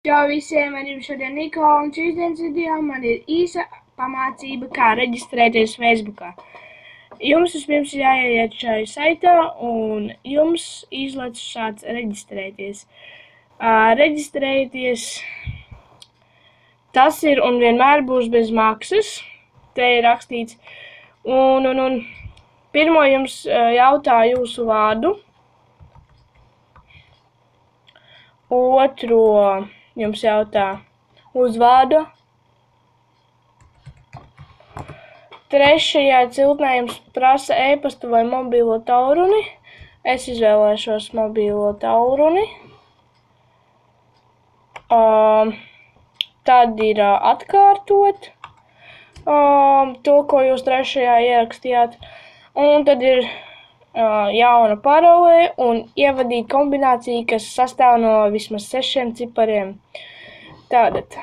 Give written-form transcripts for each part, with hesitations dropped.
Čau visiem, man ir šodien Nikola, un šīs dienas video man ir īsa pamācība, kā reģistrēties Facebookā. Jums vispirms ir jāiet šai saitā, un jums izlaiž šāds reģistrēties. Reģistrēties, tas ir un vienmēr būs bez maksas, te ir rakstīts. Un pirmo jums jautā jūsu vārdu. Otro jums jautā uzvārdu. Trešajā ciltnē jums prasa e-pastu vai mobilo tālruni. Es izvēlēšos mobilo tālruni. Tad ir atkārtot to, ko jūs trešajā ierakstījāt. Un tad ir jauna parole un ievadīt kombināciju, kas sastāv no vismaz 6 cipariem. Tātad.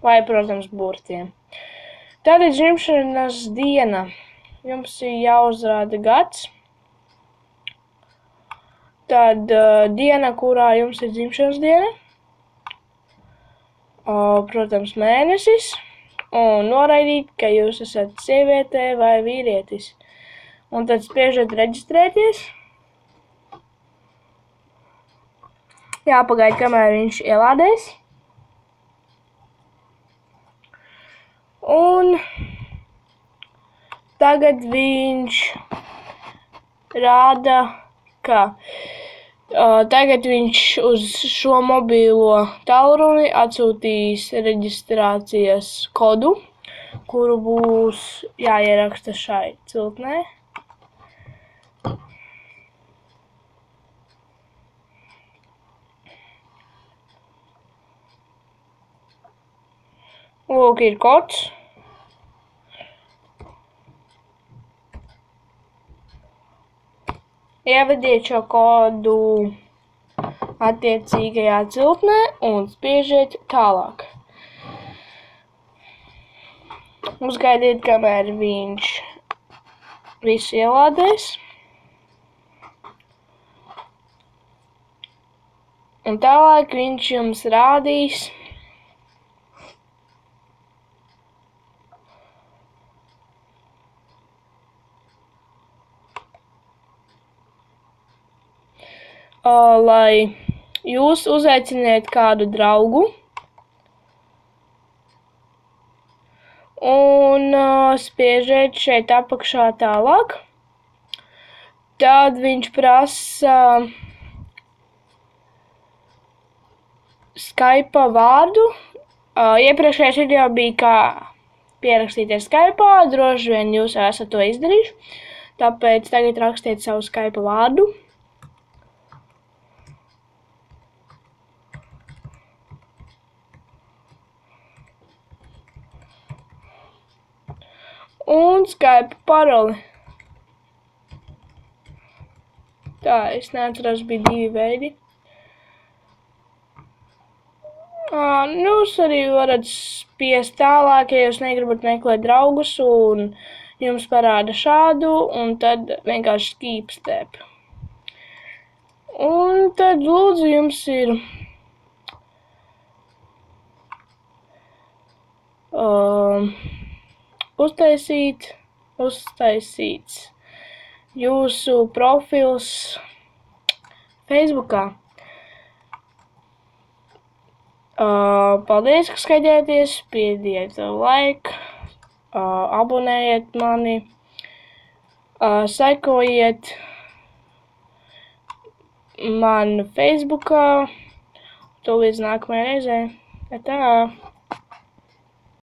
Vai, protams, burtiem. Tātad dzimšanas diena. Jums ir jāuzrāda gads. Tad diena, kurā jums ir dzimšanas diena. Protams, mēnesis. Un noraidīt, ka jūs esat sieviete vai vīrietis. Un tad spiežat reģistrēties. Jāpagaida, kamēr viņš ielādēs. Un tagad viņš rāda, ka tagad viņš uz šo mobilo tālruni atsūtīs reģistrācijas kodu, kuru būs jāieraksta šai ciltnē. Lūk, ir kods. Ievadiet šo kodu attiecīgajā ciltnē un spiežiet tālāk. Uzgaidiet, kamēr viņš visu ielādēs. Un tālāk viņš jums rādīs lai jūs uzaiciniet kādu draugu un spiežiet šeit apakšā tālāk. Tad viņš prasa Skype vārdu. Iepriekšējais video bija, kā pierakstīties Skype, droši vien jūs esat to izdarījuši. Tāpēc tagad rakstiet savu Skype vārdu. Un Skype paroli. Tā, es neatceros, bija 2 veidi. Jūs arī varat spiest tālāk, ja jūs negribat meklēt draugus, un jums parāda šādu, un tad vienkārši keep step. Un tad lūdzu jums ir uztaisīts jūsu profils Facebookā. Paldies, ka skatījāties, spiediet like, abonējiet mani, sekojiet man Facebookā. To līdz nākamajai reizei. Tā!